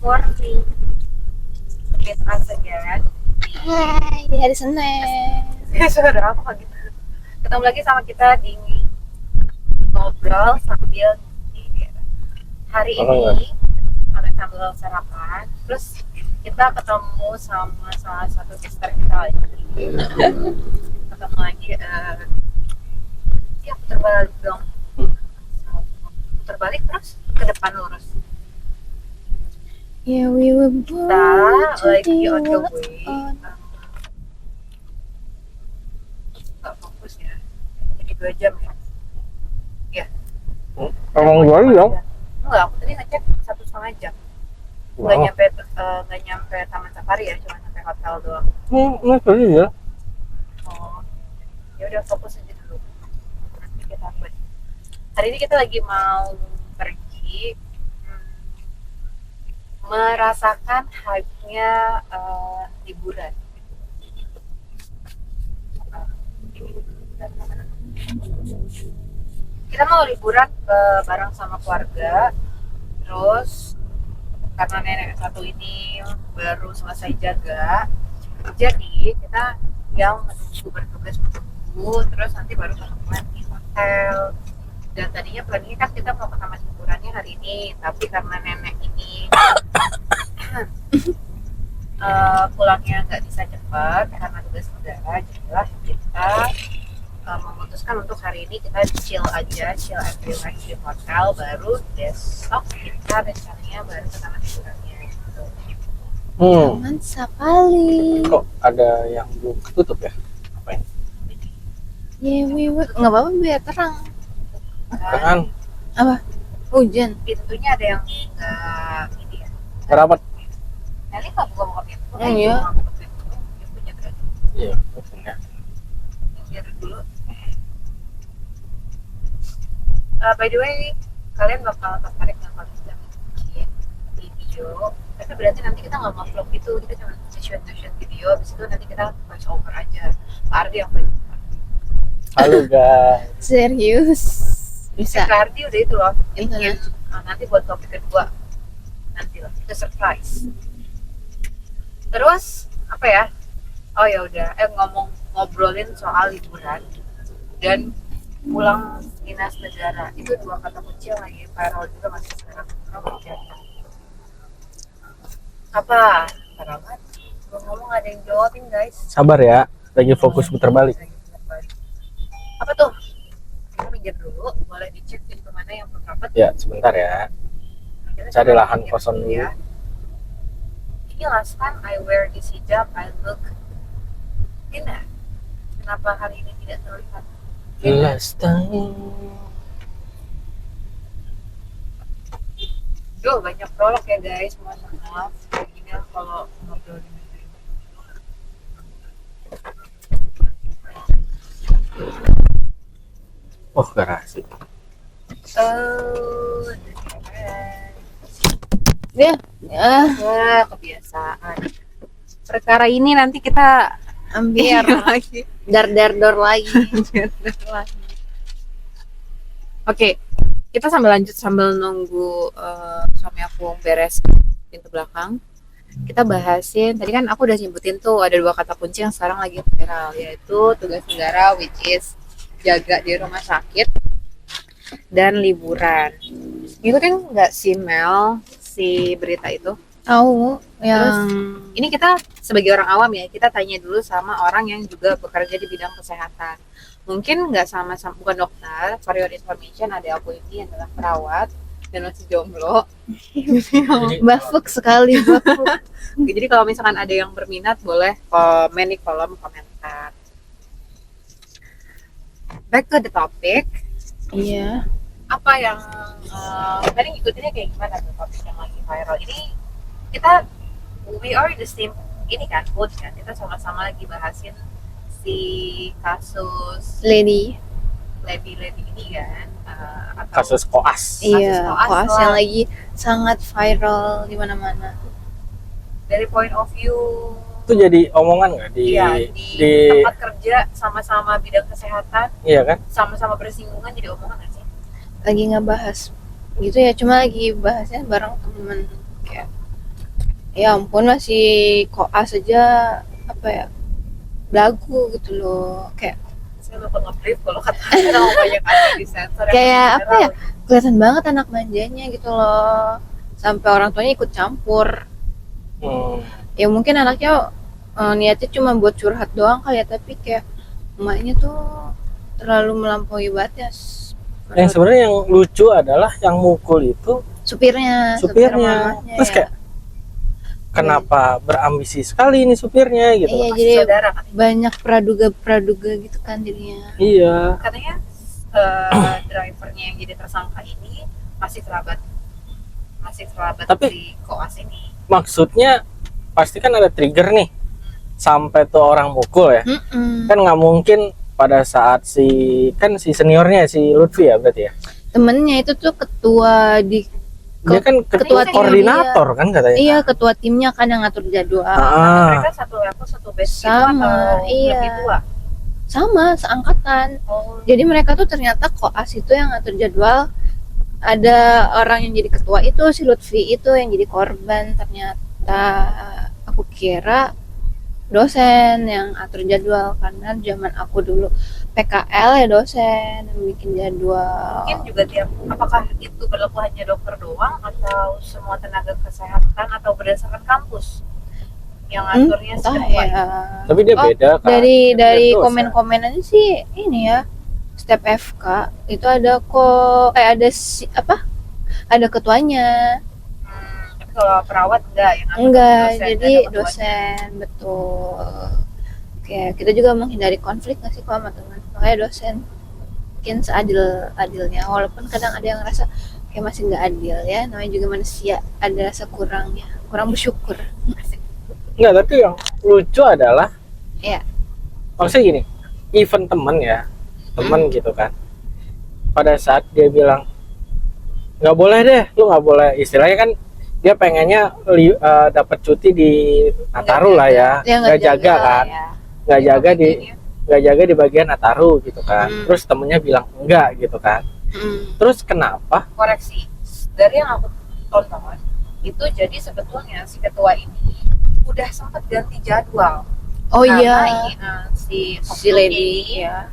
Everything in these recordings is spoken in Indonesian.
morning. Meet us again. Hai, di hari Senin. Suara apa gitu? Ketemu lagi sama kita di ngobrol sambil nyindir. Hari ini sambil sarapan. Terus kita ketemu sama salah satu sister kita lagi. Ketemu lagi. Ya putar balik dong. Putar balik terus ke depan lurus. Yeah, we were born Kita to lagi be on the what way. on. Gak fokus ya. Jadi 2 jam ya. Ya. Emang 2 jam? Enggak, aku tadi ngecek 1,5 jam. Nggak nyampe Taman Safari ya, cuma sampai hotel doang. Nggak tadi ya. Oh, ya udah fokus aja dulu. Nanti kita buat. Hari ini kita lagi mau pergi merasakan hype-nya liburan. Kita mau liburan bareng sama keluarga. Terus karena nenek satu ini baru selesai jaga, jadi kita yang menunggu, bertugas menunggu, terus nanti baru ketemuan di hotel. Dan tadinya planningnya kan kita mau ke taman hiburannya hari ini, tapi karena nenek ini pulangnya nggak bisa cepat karena tugas negara, jadilah kita memutuskan untuk hari ini kita chill and relax di hotel, baru besok kita rencananya baru ke taman hiburannya gitu. Taman Safari. Kok ada yang belum ketutup ya? Apa ini? Yeah, we were. Nggak apa-apa, biar terang. Kan Apa? Hujan. Pintunya ada yang nggak ini ya. rapat. Nanti nggak buka pintu. Iya. Nggak buka pintu. Pintunya berarti. Iya, maksudnya. Biar dulu. By the way, kalian bakal tertarik dengan kalau kita bikin video. Tapi berarti nanti kita nggak nge-vlog gitu, kita cuma shoot video. Habis itu nanti kita voice over aja. Pak Ardi yang voice over. Halo guys. Serius? Bisa. Pak Ardi udah itu loh. Iya. Nanti buat topik kedua. Nanti lah, itu surprise. Terus apa ya? Oh ya udah, ngobrolin soal liburan dan pulang dinas negara. Itu 2 kata kunci yang lagi viral juga masih sekarang. Apa? Parah banget. Ngomong ada yang jawabin guys. Sabar ya, lagi fokus putar balik. Apa tuh? Kita minggir dulu, boleh dicek pintu mana yang rapat. Ya, sebentar ya. Cari lahan kosong dulu. Ya. Ini last time I wear this hijab, I look thinner. Kenapa hari ini tidak terlihat? Last time. Duh, banyak prolog ya guys, mohon maaf. Ini kalau ngobrol di Oh, garasi. Ya. Wah, kebiasaan. Perkara ini nanti kita Ambil lagi. dar lagi. Oke, kita sambil nunggu suami aku beres pintu belakang. Kita bahasin, tadi kan aku udah nyebutin tuh ada 2 kata kunci yang sekarang lagi viral, yaitu tugas negara, which is jaga di rumah sakit, dan liburan. Itu kan nggak sih Mel, si berita itu? Tahu yang Ini kita sebagai orang awam ya, kita tanya dulu sama orang yang juga bekerja di bidang kesehatan. Mungkin nggak sama-sama, bukan dokter. For your information, ada aku ini adalah perawat dan masih jomblo. bafuk sekali, bafuk. Jadi kalau misalkan ada yang berminat, boleh komen di kolom komentar. Back to the topic. Iya. Apa yang tadi ngikutinnya kayak gimana tuh topik yang lagi viral ini? Kita we are in the same ini kan, mood kan, kita sama-sama lagi bahasin si kasus Lady. lady ini kan, atau Kasus koas. Iya, koas koas lah. yang lagi sangat viral di mana-mana. dari point of view Itu jadi omongan nggak di, ya, di tempat kerja, sama-sama bidang kesehatan, iya kan? sama-sama bersinggungan, jadi omongan nggak sih? Lagi ngebahas gitu ya, cuma lagi bahasnya bareng temen kayak Ya ampun, masih koas aja apa ya, belagu gitu loh, kayak Saya lupa nge-brief kalau kata orang banyak ada di sensor yang kayak apa general. ya, kelihatan banget anak manjanya gitu loh, sampai orang tuanya ikut campur. Ya mungkin anaknya niatnya cuma buat curhat doang kali ya, tapi kayak emaknya tuh terlalu melampaui batas. Yang sebenarnya yang lucu adalah yang mukul itu supirnya, supir supirnya. mamahnya Terus ya. kayak kenapa berambisi sekali ini supirnya gitu. Iya, Masih jadi saudara kan. banyak praduga gitu kan jadinya. Iya. Katanya drivernya yang jadi tersangka ini masih kerabat Tapi- si koas ini. Maksudnya pasti kan ada trigger nih sampai tuh orang mukul ya. Mm-mm. Kan nggak mungkin pada saat si seniornya si Lutfi ya berarti ya. Temennya itu tuh ketua di Dia kan ketua ketua tim koordinator kan katanya. iya, ketua timnya kan yang ngatur jadwal. Ah. Mereka satu level, satu batch gitu Sama, atau iya. lebih tua? Sama, seangkatan. Oh, Jadi mereka tuh ternyata koas itu yang ngatur jadwal. Ada orang yang jadi ketua itu, si Lutfi itu yang jadi korban. Ternyata aku kira dosen yang atur jadwal, karena zaman aku dulu PKL ya dosen yang bikin jadwal. mungkin juga tiap, apakah itu berlaku hanya dokter doang atau semua tenaga kesehatan atau berdasarkan kampus yang aturnya Entah seperti ya. Tapi dia Oh, beda kan. Dari Dia dosen. komen-komenannya sih ini ya, step FK itu ada kok, ada ketuanya. Tapi kalau perawat enggak yang atur Enggak, dosen, jadi ada ketuanya. dosen, betul. Oke, kita juga menghindari konflik nggak sih kalau sama teman, makanya dosen mungkin seadil-adilnya, walaupun kadang ada yang ngerasa kayak masih nggak adil ya, namanya juga manusia, ada rasa kurangnya, kurang bersyukur. Asik. Enggak, tapi yang lucu adalah Iya. maksudnya gini, even temen ya, temen gitu kan, pada saat dia bilang nggak boleh deh, lu nggak boleh, istilahnya kan dia pengennya dapat cuti di Nataru lah ya, Dia nggak jaga kan, ya. nggak jaga di bagian Nataru gitu kan. Terus temennya bilang enggak gitu kan. Terus kenapa? Koreksi, dari yang aku tonton itu jadi sebetulnya si ketua ini udah sempat ganti jadwal. Oh Karena iya, si si lady ini ya.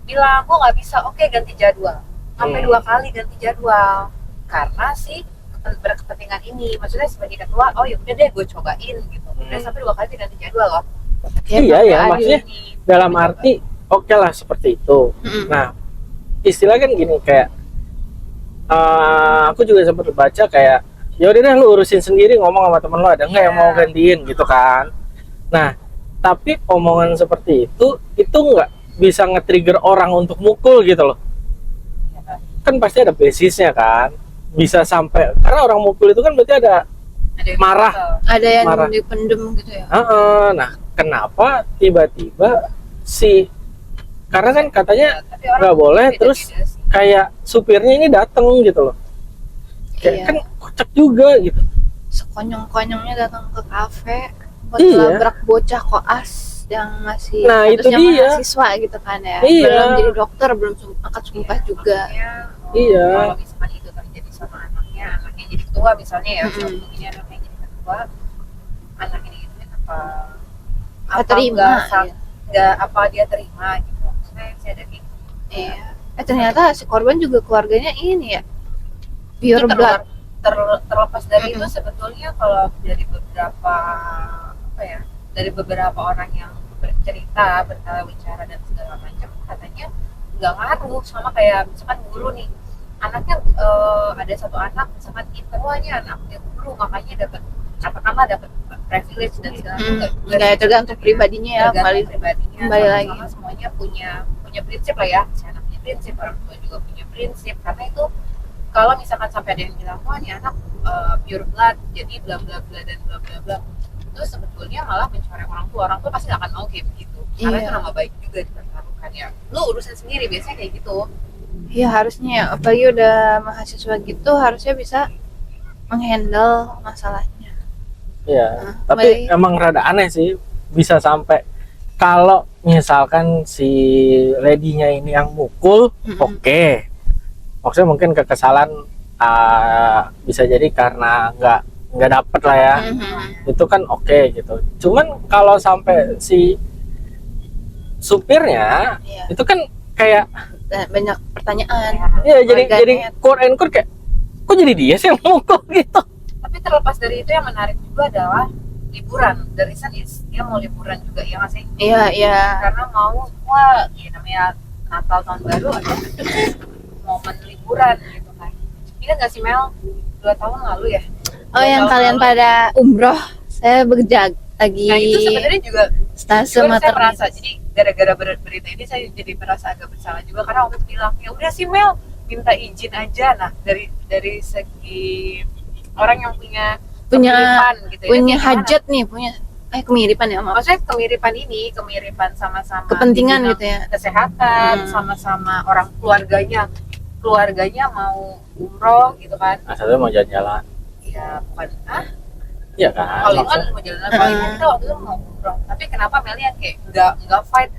bilang aku nggak bisa, oke ganti jadwal, sampai 2 kali ganti jadwal karena si berkepentingan ini, maksudnya sebagai ketua, oh ya udah deh gue cobain gitu, udah sampai 2 kali ganti jadwal loh. Iya ya, adil. maksudnya Ini dalam coba. arti oke lah seperti itu. Mm-mm. Nah, istilah kan gini kayak aku juga sempat baca kayak ya udah deh lu urusin sendiri, ngomong sama temen lu ada nggak yang mau gantiin gitu kan. Nah, tapi omongan seperti itu nggak bisa nge-trigger orang untuk mukul gitu loh. Kan pasti ada basisnya kan, bisa sampai karena orang mukul itu kan berarti ada Ada yang marah. kesel. Ada yang Marah. dipendem gitu ya. Nah, kenapa tiba-tiba karena kan katanya Tapi orang nggak boleh, beda-beda terus sih. kayak supirnya ini datang gitu loh, kayak Iya. kan kocak juga gitu. Sekonyong-konyongnya datang ke kafe buat Iya. labrak bocah koas yang masih Nah, itu statusnya dia. mahasiswa gitu kan ya. Iya. Belum jadi dokter, belum angkat sumpah juga. Maksudnya, Iya. kalau misalkan itu terjadi sama anaknya jadi ketua misalnya ya, Mm-mm. untuk ini anaknya jadi ketua, anak ini gitu Apa terima, ya. nggak apa dia terima gitu, maksudnya sih ada gitu. Iya. Ternyata si korban juga keluarganya ini ya, Itu pure blood. terlepas dari itu Mm-mm. sebetulnya kalau dari beberapa dari beberapa orang yang bercerita, berbicara dan segala macam, katanya nggak ngaruh, sama kayak misalkan guru nih, anaknya ada satu anak misalkan ketuanya anaknya guru, makanya dapat katakanlah dapat privilege dan segala macam. Nggak, tergantung pribadinya ya, kembali pribadinya, kembali lagi. sama semuanya punya prinsip lah ya, si anak punya prinsip, orang tua juga punya prinsip, karena itu kalau misalkan sampai ada yang bilang wah ini anak pure blood jadi bla bla bla dan bla bla bla, itu sebetulnya malah mencoreng orang tua pasti nggak akan mau kayak begitu, karena Iya. itu nama baik juga dipertaruhkan ya, lu urusan sendiri biasanya kayak gitu. Ya harusnya ya, apalagi udah mahasiswa gitu harusnya bisa menghandle masalahnya. Iya, Nah, tapi kembali. emang rada aneh sih bisa sampai kalau misalkan si lady-nya ini yang mukul, Mm-mm. oke. Maksudnya mungkin kekesalan bisa jadi karena nggak nggak dapet lah ya. Itu kan oke gitu. Cuman kalau sampai si supirnya Iya. itu kan kayak Banyak pertanyaan. ya jadi Warganet. quote and quote kayak kok jadi dia sih yang mukul gitu. Tapi terlepas dari itu yang menarik juga adalah liburan. Dari is dia mau liburan juga ya nggak sih? Iya. Karena mau wah ya namanya Natal tahun baru ada momen liburan gitu kan. Ingat nggak sih Mel 2 tahun lalu ya? Oh, 2 yang tahun kalian lalu. pada umroh, saya lagi Nah itu sebenarnya juga stase saya maternitas. merasa, jadi gara-gara berita ini saya jadi merasa agak bersalah juga karena waktu itu bilang ya udah sih Mel minta izin aja. Nah dari segi orang yang punya kemiripan gitu ya, punya gimana? hajat nih, punya kemiripan ya, maaf. Maksudnya kemiripan sama-sama Kepentingan di bidang gitu ya. kesehatan, sama-sama orang keluarganya mau umroh gitu kan. Nah, satu mau jalan-jalan. Ya bukan Iya kan? kalau itu kan Maksudnya, mau jalan kalau itu kita waktu itu mau umroh. Tapi kenapa Meli yang kayak nggak fight?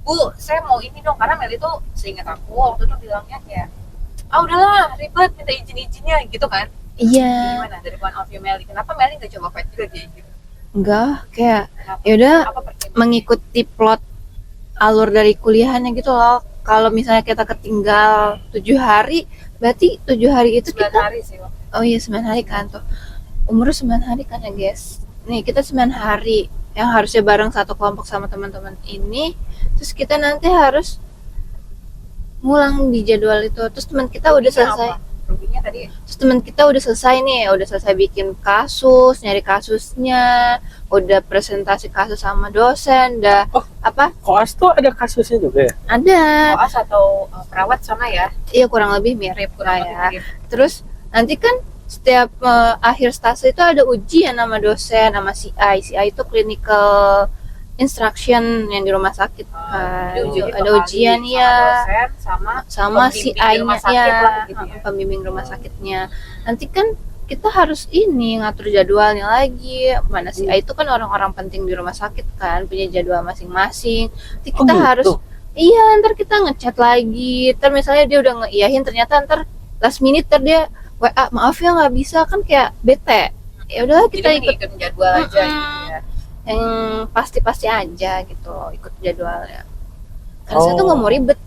Bu, saya mau ini dong, karena Meli tuh seingat aku waktu itu bilangnya kayak udahlah ribet minta izin-izinnya gitu kan. Iya. Gimana dari point of view Meli? Kenapa Meli nggak coba fight juga kayak gitu? Enggak, kayak Kenapa? yaudah Apa pertimbangannya? mengikuti plot alur dari kuliahannya gitu loh. Kalau misalnya kita ketinggal 7 hari, berarti 7 hari itu 9 kita hari sih waktu itu. oh iya 9 hari kan tuh. Umur 9 hari kan ya guys. Nih kita 9 hari yang harusnya bareng satu kelompok sama teman-teman ini. Terus kita nanti harus ngulang di jadwal itu. Terus teman kita udah Ruginya selesai. apa? Ruginya tadi Terus teman kita udah selesai nih, udah selesai bikin kasus, nyari kasusnya, udah presentasi kasus sama dosen, udah Oh. apa? koas tuh ada kasusnya juga ya? Ada. koas atau perawat sama ya, Iya kurang lebih mirip lah kurang ya. lebih mirip. Terus nanti kan setiap akhir stase itu ada ujian sama dosen sama CI. CI itu clinical instruction yang di rumah sakit kan. Jadi ujiannya Ada dua ujian kali, ya sama dosen sama pembimbing di CI-nya rumah ya, sakit lah gitu ya. pembimbing rumah sakitnya. Nanti kan kita harus ini ngatur jadwalnya lagi. Mana CI itu kan orang-orang penting di rumah sakit kan, punya jadwal masing-masing. Nanti kita gitu? harus iya, ntar kita ngechat lagi. Ntar misalnya dia udah ngeiyahin, ternyata ntar last minute ntar dia WA, maaf ya nggak bisa, kan kayak bete. Ya udahlah kita Jadi ikut ngikutin jadwal aja gitu ya. yang pasti-pasti aja gitu, ikut jadwalnya. Karena saya tuh Oh. nggak mau ribet.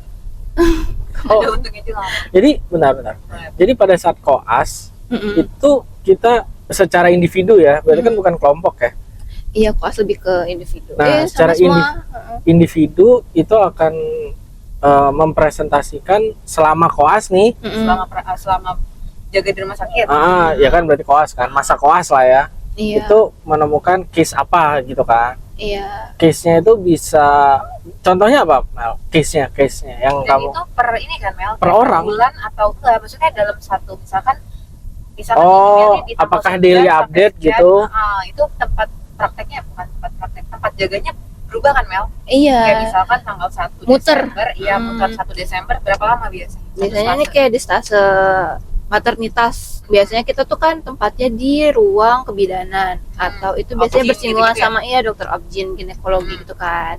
Oh, Ada untungnya juga. jadi benar-benar. Jadi pada saat koas Mm-mm. itu kita secara individu ya, berarti kan bukan kelompok ya. Iya, koas lebih ke individu. Nah, sama secara semua. Individu itu akan mempresentasikan selama koas nih. Mm-mm. Selama jaga di rumah sakit. Ya kan berarti koas kan, masa koas lah ya. Iya, Itu menemukan case apa gitu kan. iya. Case-nya itu bisa, contohnya apa Mel? Case-nya yang Dan kamu itu per ini kan Mel, Per kayak orang? bulan atau enggak, maksudnya dalam satu misalkan Oh, ini di tanggal apakah 9 daily sampai update sekian, gitu? itu tempat prakteknya bukan tempat praktek, tempat jaganya berubah kan Mel? Iya. Kayak misalkan tanggal 1 Muter. Desember, iya Hmm. muter 1 Desember berapa lama biasanya? Satu Biasanya ini stase. kayak di stase maternitas. Biasanya kita tuh kan tempatnya di ruang kebidanan atau itu biasanya Obgyn bersinggungan gitu-gitu ya? sama dokter obgyn ginekologi gitu kan.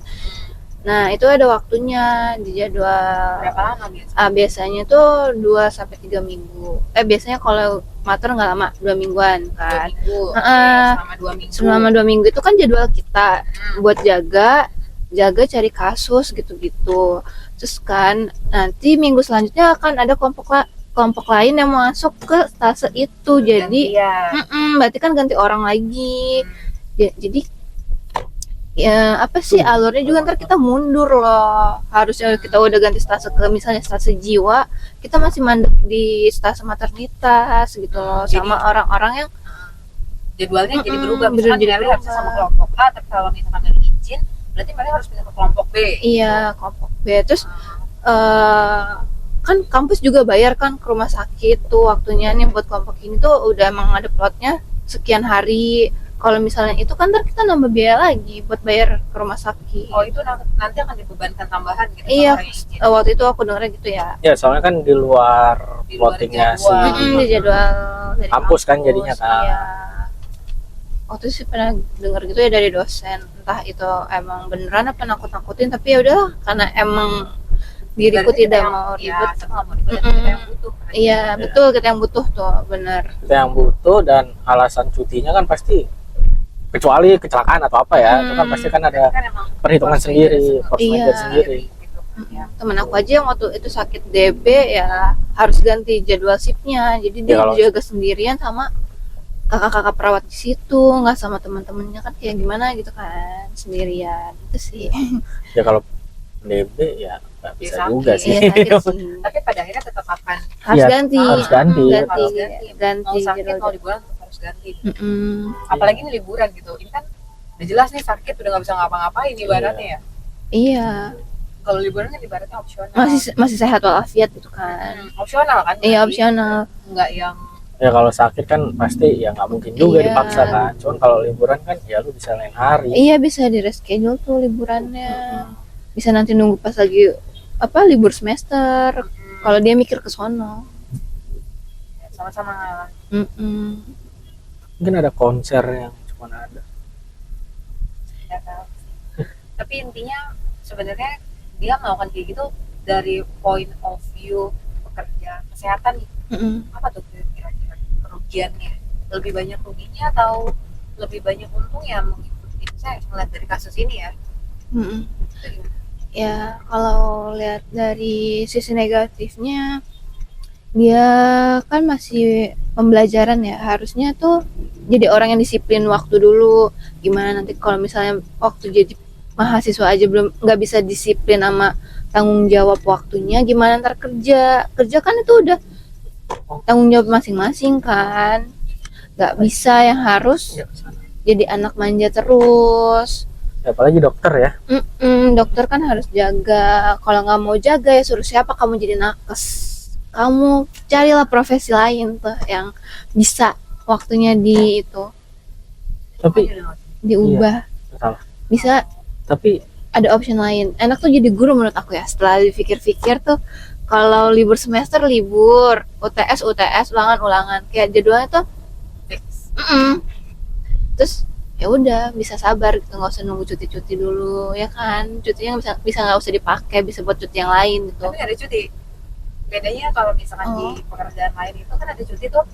Nah, itu ada waktunya di jadwal. Berapa lama biasanya? Biasanya tuh 2 sampai 3 minggu. Biasanya kalau mater nggak lama, 2 mingguan 2 kan. minggu. Oke, Heeh. selama 2 minggu. Selama 2 minggu itu kan jadwal kita Hmm. buat jaga cari kasus gitu-gitu. Terus kan nanti minggu selanjutnya akan ada kelompok lain yang masuk ke stase itu. Jadi Iya. berarti kan ganti orang lagi. Jadi ya apa sih alurnya juga ntar kita mundur loh. Harusnya kita udah ganti stase ke misalnya stase jiwa, kita masih mandek di stase maternitas gitu loh, Jadi- sama orang-orang yang Jadwalnya jadi berubah. bener, Misalkan jadi Mary harusnya sama berubah. kelompok A, tapi kalau misalkan Mary izin, berarti Mary harus pindah ke kelompok B. iya kelompok B. Terus kan kampus juga bayar kan ke rumah sakit tuh waktunya nih buat kelompok ini tuh udah emang ada plotnya sekian hari. Kalau misalnya itu kan ntar kita nambah biaya lagi buat bayar ke rumah sakit. Oh itu nanti akan dibebankan tambahan gitu. Iya, kalau izin. waktu itu aku dengarnya gitu ya. Ya soalnya kan di luar Di luar plottingnya jadwal. si Di jadwal dari kampus kan jadinya kan. Iya. Waktu itu sih pernah dengar gitu ya dari dosen. Entah itu emang beneran apa nakut-nakutin, tapi ya udah karena emang diriku Berarti kita tidak yang- mau ya, ribet. satu nggak mau ribet, tapi kita yang butuh kan. Iya betul, kita yang butuh tuh, bener. Kita yang butuh, dan alasan cutinya kan pasti, kecuali kecelakaan atau apa ya, itu kan pasti kan ada Kan emang perhitungan force sendiri, major force Iya. major sendiri. gitu kan, ya. Temen aku aja yang waktu itu sakit DB ya harus ganti jadwal shiftnya, jadi dia kalau- jaga sendirian sama kakak-kakak perawat di situ, nggak sama teman-temannya, kan kayak gimana gitu kan, sendirian itu sih. Ya kalau DB ya nggak bisa sakit. juga sih. Iya sakit sih, Tapi pada akhirnya tetap akan harus Iya, ganti, harus ganti. ganti, Harus ganti. ganti mau sakit jadwal. mau liburan tetap harus ganti. Mm-mm. Apalagi ini liburan gitu. Ini kan udah jelas nih sakit udah nggak bisa ngapa-ngapain ibaratnya ya. Iya, Kalau liburan kan ibaratnya opsional. masih sehat walafiat gitu kan. Opsional kan? Iya berarti. opsional. Nggak yang Ya kalau sakit kan pasti ya nggak mungkin juga Iya. dipaksa kan. Cuman kalau liburan kan ya lu bisa lain hari. Iya bisa di reschedule tuh liburannya. Bisa nanti nunggu pas lagi apa libur semester. Kalau dia mikir ke sono. sama-sama ngalah. Mm-mm. Mungkin ada konser yang cuma ada. Ya kan? Tapi intinya sebenarnya dia melakukan kayak gitu dari point of view pekerja kesehatan nih. Mm-mm. Apa tuh kira-kira kerugiannya? Lebih banyak ruginya atau lebih banyak untungnya mengikuti, saya melihat dari kasus ini ya. Mm-mm. Itu gimana? Ya kalau lihat dari sisi negatifnya, dia kan masih pembelajaran ya, harusnya tuh jadi orang yang disiplin waktu dulu. Gimana nanti kalau misalnya waktu jadi mahasiswa aja belum nggak bisa disiplin sama tanggung jawab waktunya, gimana ntar kerja kan itu udah tanggung jawab masing-masing kan, nggak bisa yang harus Ya, kesana. jadi anak manja terus. Ya, apalagi dokter ya. Dokter kan harus jaga. Kalau nggak mau jaga ya suruh siapa kamu jadi nakes. Kamu carilah profesi lain tuh yang bisa waktunya di itu Tapi diubah. salah. Bisa Tapi ada option lain. Enak tuh jadi guru menurut aku ya. Setelah dipikir-pikir tuh kalau libur semester libur, UTS ulangan kayak jadwalnya tuh Fix. terus ya udah bisa sabar gitu, nggak usah nunggu cuti dulu ya kan, cutinya bisa nggak usah dipakai, bisa buat cuti yang lain gitu. Tapi nggak ada cuti. Bedanya kalau misalkan di pekerjaan lain itu kan ada cuti tuh.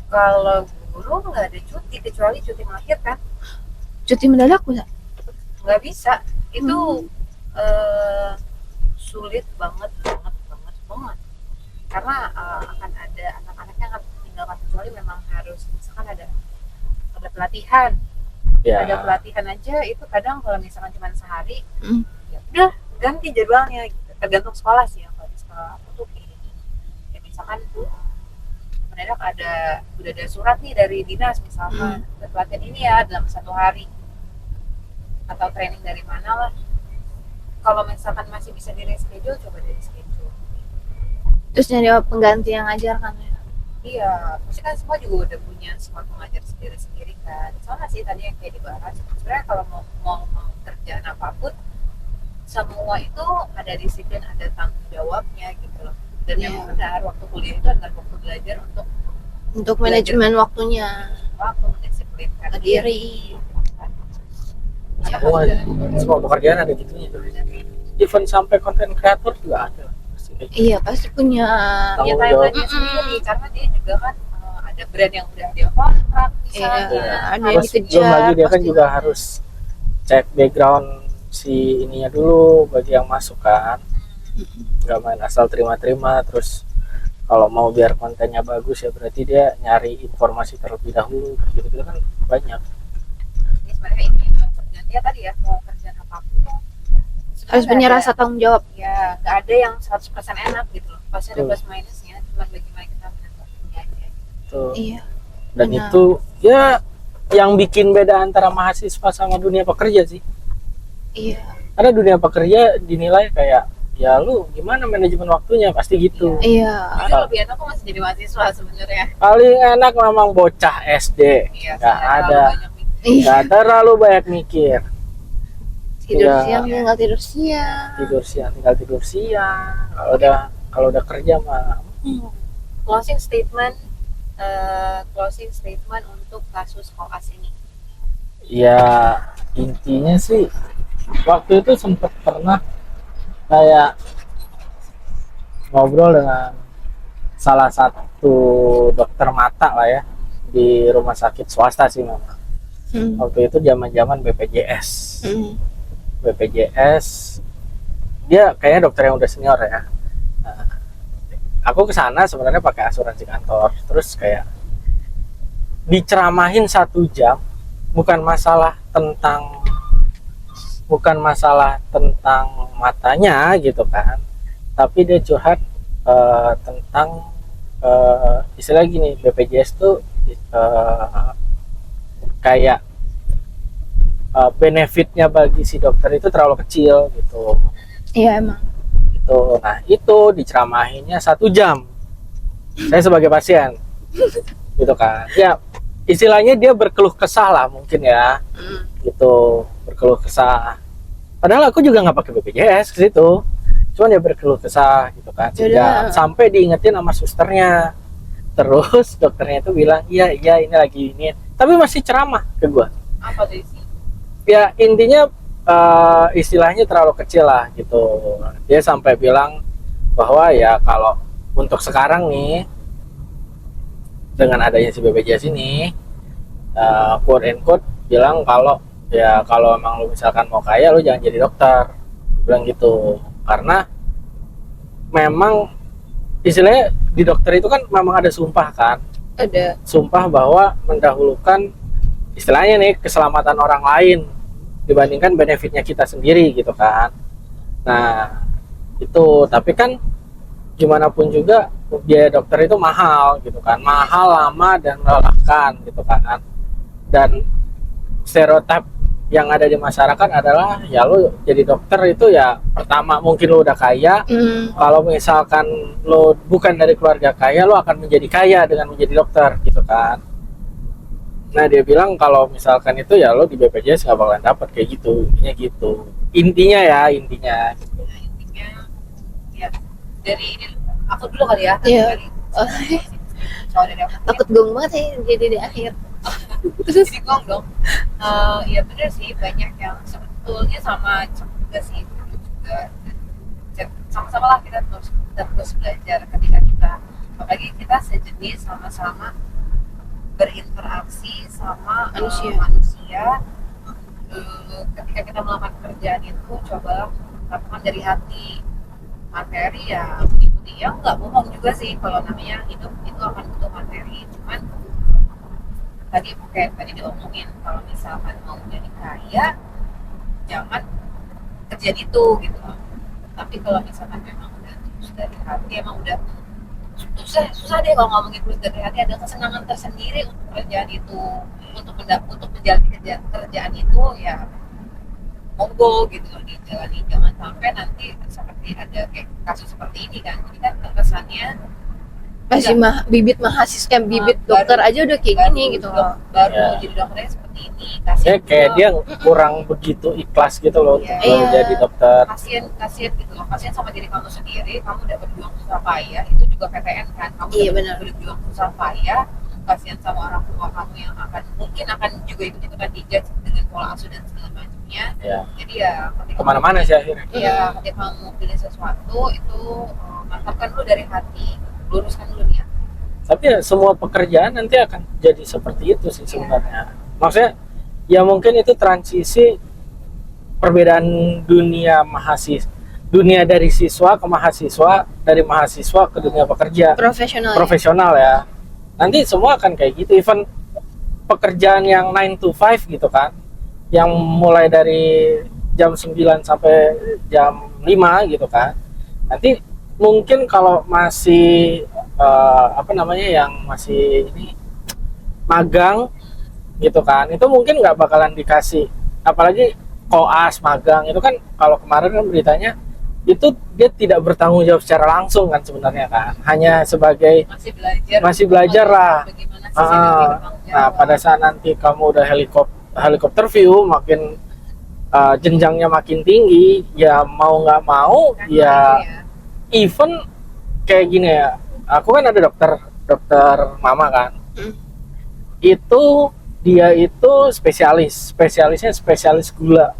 Kalau guru nggak ada cuti kecuali cuti melahirkan. Cuti mendadak bisa. Nggak bisa. Itu sulit banget. Karena akan ada anak-anak yang akan ditinggalkan, kecuali memang harus misalkan ada pelatihan. ya Ada pelatihan aja itu kadang kalau misalkan cuma sehari, Mm. ya udah ganti jadwalnya gitu. Tergantung sekolah sih ya. Kalau di sekolah aku tuh kayak gitu. Ya misalkan mendadak udah ada surat nih dari dinas misalkan pelatihan ini ya dalam 1 hari atau training dari mana lah. Kalau misalkan masih bisa di reschedule, coba di reschedule. Terus nyari pengganti yang ngajar kan ya. Iya, pasti kan semua juga udah punya smart pengajar sendiri-sendiri kan. Sama sih tadi yang kayak dibahas. Sebenarnya kalau mau kerjaan apapun, semua itu ada disiplin, ada tanggung jawabnya gitu loh. Dan Iya. memang benar waktu kuliah itu adalah waktu belajar untuk Manajemen waktunya, waktu mendisiplinkan diri. semua pekerjaan ada gitunya. Even sampai konten kreator juga ada. Pasti kayak gitu. Iya pasti punya. Punya Tanggung jawab. timeline sendiri karena dia juga kan ada brand yang udah dia kontrak misalnya. Iya, ada yang Terus dikejar, belum lagi dia kan pasti. juga harus cek background si ininya dulu bagi yang masuk kan. Nggak main asal terima-terima. Terus kalau mau biar kontennya bagus ya berarti dia nyari informasi terlebih dahulu. Gitu-gitu kan banyak. Ini sebenarnya ini kerjaan dia tadi ya, mau kerjaan apapun tuh sebenarnya Harus punya nggak rasa tanggung jawab. ya nggak ada yang 100% enak gitu loh, pasti ada Betul. plus minusnya, cuma bagaimana kita menanggapinya aja. Tuh. Iya. Dan Benar. itu ya yang bikin beda antara mahasiswa sama dunia pekerja sih. Iya. Karena dunia pekerja dinilai kayak ya lu gimana manajemen waktunya pasti gitu. Iya. Jadi lebih enak aku masih jadi mahasiswa sebenarnya. Paling enak memang bocah SD. Iya, Nggak ada. Iya. Nggak terlalu banyak mikir. Tidur Iya. siang tinggal tidur siang. Tidur siang tinggal tidur siang. Kalau udah kerja mah Closing statement untuk kasus koas ini. ya intinya sih waktu itu sempet pernah kayak ngobrol dengan salah satu dokter mata lah ya di rumah sakit swasta sih memang. Waktu itu zaman-zaman BPJS. BPJS dia kayaknya dokter yang udah senior ya. Nah, aku kesana sebenarnya pakai asuransi kantor, terus kayak diceramahin 1 jam, bukan masalah tentang matanya gitu kan, tapi dia curhat tentang istilah gini, BPJS tuh kayak benefitnya bagi si dokter itu terlalu kecil gitu. Iya emang. Gitu. Nah itu diceramahinnya 1 jam. Saya sebagai pasien, gitu kan. Ya istilahnya dia berkeluh kesah lah mungkin ya, gitu, berkeluh kesah. Padahal aku juga nggak pakai BPJS ke situ, cuman dia berkeluh kesah gitu kan. Sejam, sampai diingetin sama susternya. Terus dokternya itu bilang iya ini lagi ini, tapi masih ceramah ke gua. Apa tuh sih? Ya intinya istilahnya terlalu kecil lah gitu. Dia sampai bilang bahwa ya kalau untuk sekarang nih dengan adanya si BPJS ini, quote and quote bilang kalau ya kalau emang lu misalkan mau kaya lu jangan jadi dokter, bilang gitu. Karena memang istilahnya di dokter itu kan memang ada sumpah kan, Ada. sumpah bahwa mendahulukan istilahnya nih keselamatan orang lain dibandingkan benefitnya kita sendiri gitu kan. Nah itu, tapi kan gimana pun juga biaya dokter itu mahal gitu kan, mahal, lama, dan melelahkan gitu kan. Dan stereotip yang ada di masyarakat adalah ya lu jadi dokter itu ya pertama mungkin lu udah kaya, kalau misalkan lu bukan dari keluarga kaya lu akan menjadi kaya dengan menjadi dokter gitu kan. Nah dia bilang kalau misalkan itu ya lo di BPJS nggak bakalan dapat kayak gitu, intinya gitu. Intinya Intinya ya dari aku dulu kali ya. Iya. Soal dari aku Takut gong banget ya jadi di akhir. terus jadi gong dong. Iya bener sih, banyak yang sebetulnya sama juga sih, juga sama-sama lah kita terus belajar ketika kita, apalagi kita sejenis sama-sama berinteraksi sama manusia. Ketika kita melakukan pekerjaan itu coba lakukan dari hati. Materi ya mengikuti, ya nggak bohong juga sih kalau namanya hidup itu akan butuh materi. Cuman tadi diomongin kalau misalkan mau jadi kaya jangan kerja itu gitu. Tapi kalau misalkan memang udah tulus dari hati, emang udah susah deh kalau ngomongin tulus dari hati, ada kesenangan tersendiri untuk pekerjaan itu, untuk menjalani kerjaan itu ya monggo gitu loh dijalani. Jangan sampai nanti seperti ada kayak kasus seperti ini kan, jadi kan kesannya Masih bibit mahasiswa, bibit dokter aja udah kayak gini gitu loh. baru jadi dokternya seperti ini. ya kayak dia kurang begitu ikhlas gitu loh untuk jadi dokter. Kasian gitu loh, kasian sama diri kamu sendiri. Kamu udah berjuang susah payah, itu juga PTN kan, kamu udah berjuang susah payah. Kasian sama orang tua kamu yang mungkin akan juga ikut-ikutan dijudge dengan pola asuh dan segala macamnya. Jadi ya kemana-mana sih akhirnya. Iya, ketika kamu pilih sesuatu itu mantapkan dulu dari hati, luruskan dulu niat. Tapi ya semua pekerjaan nanti akan jadi seperti itu sih sebenarnya. Maksudnya ya mungkin itu transisi perbedaan dunia dunia dari siswa ke mahasiswa, dari mahasiswa ke dunia pekerja profesional ya. Nanti semua akan kayak gitu. Even pekerjaan yang 9 to 5 gitu kan, yang mulai dari jam 9 sampai jam 5 gitu kan, nanti mungkin kalau masih yang masih ini magang gitu kan, itu mungkin nggak bakalan dikasih, apalagi koas magang itu kan, kalau kemarin kan beritanya itu dia tidak bertanggung jawab secara langsung kan sebenarnya kan, hanya sebagai masih belajar lah. Nah pada saat nanti kamu udah helikopter view, makin jenjangnya makin tinggi, ya mau nggak mau ya even kayak gini ya, aku kan ada dokter mama kan, itu dia itu spesialisnya spesialis gula.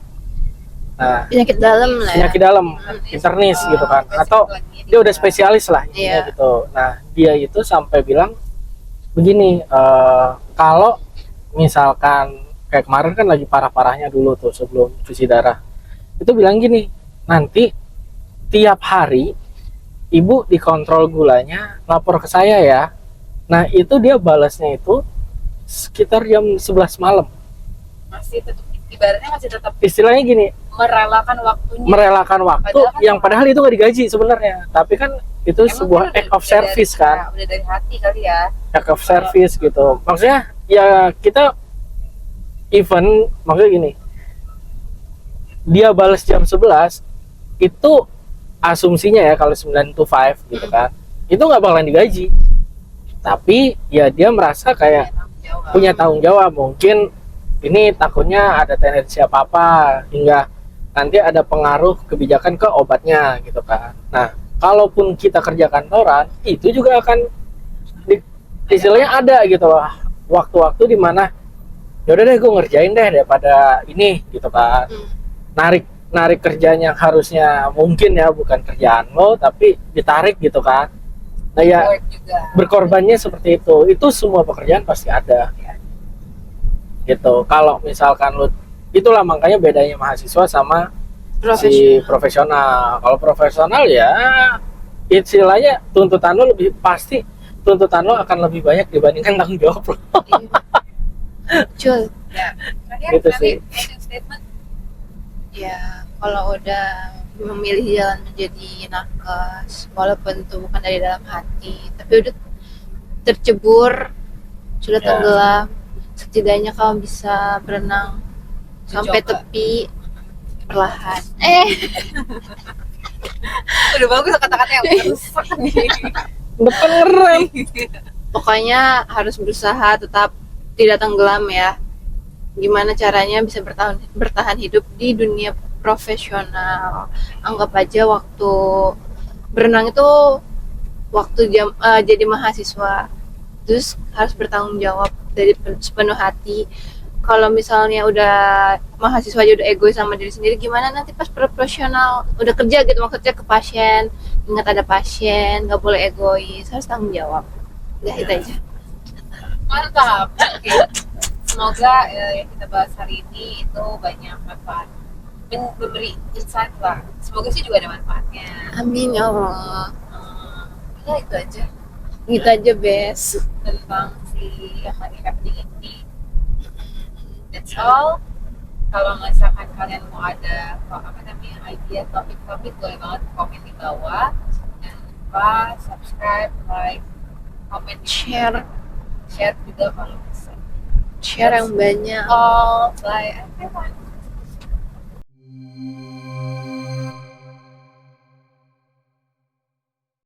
Nah, Penyakit dalam lah ya. penyakit dalam, internis gitu kan, atau dia udah spesialis lah intinya Iya. gitu. Nah, dia itu sampai bilang begini, kalau misalkan kayak kemarin kan lagi parah-parahnya dulu tuh sebelum cuci darah, itu bilang gini, nanti tiap hari ibu dikontrol gulanya, lapor ke saya ya. Nah, itu dia balasnya itu sekitar jam 11 malam. Masih tetap, ibaratnya masih tetap Istilahnya gini, merelakan waktunya. merelakan waktu Padahal kan yang padahal itu nggak digaji sebenarnya, tapi kan itu Emang sebuah kan act of service kan, udah dari hati kali ya. act of service gitu. Maksudnya ya kita even maksudnya gini, dia balas jam 11 itu asumsinya ya kalau 9 to 5 gitu kan, itu nggak bakalan digaji, tapi ya dia merasa kayak punya tanggung jawab. Mungkin ini takutnya ada tendensi apa-apa hingga nanti ada pengaruh kebijakan ke obatnya gitu kan. Nah, kalaupun kita kerja kantoran, itu juga akan istilahnya ada gitu loh, waktu-waktu di mana yaudah deh gue ngerjain deh daripada ini gitu kan. Narik kerjaan yang harusnya mungkin ya bukan kerjaan lo, tapi ditarik gitu kan. Nah ya, Work juga. berkorbannya seperti itu semua pekerjaan pasti ada gitu. Kalau misalkan lu, itulah makanya bedanya mahasiswa sama si profesional. Kalau profesional ya istilahnya tuntutan lo lebih pasti, tuntutan lo akan lebih banyak dibandingkan tanggung jawab lo. Betul. Ya. Terakhir, Gitu sih. closing statement. Ya, kalau udah memilih jalan menjadi nakes, walaupun itu bukan dari dalam hati, tapi udah tercebur, sudah Ya. tenggelam, setidaknya kamu bisa berenang sampai Dicoba. tepi perlahan. Udah bagus kata-kata yang merusak nih. Depan ngerem. Pokoknya harus berusaha tetap tidak tenggelam ya. Gimana caranya bisa bertahan hidup di dunia profesional. Anggap aja waktu berenang itu waktu jadi mahasiswa, terus harus bertanggung jawab dari sepenuh hati. Kalau misalnya udah mahasiswa aja udah egois sama diri sendiri, gimana nanti pas profesional udah kerja gitu, maksudnya ke pasien, ingat ada pasien, nggak boleh egois, harus tanggung jawab. Udah itu aja. Mantap. Oke. Semoga yang kita bahas hari ini itu banyak manfaat, memberi insight lah. Semoga sih juga ada manfaatnya. Amin ya Allah. Ya itu aja Gitu aja bes. tentang si happening ini. That's all. Kalau misalkan kalian mau ada idea topik-topik, boleh banget komen di bawah. Jangan lupa subscribe, like, comment, Share share juga kalau bisa. yang banyak. All by everyone.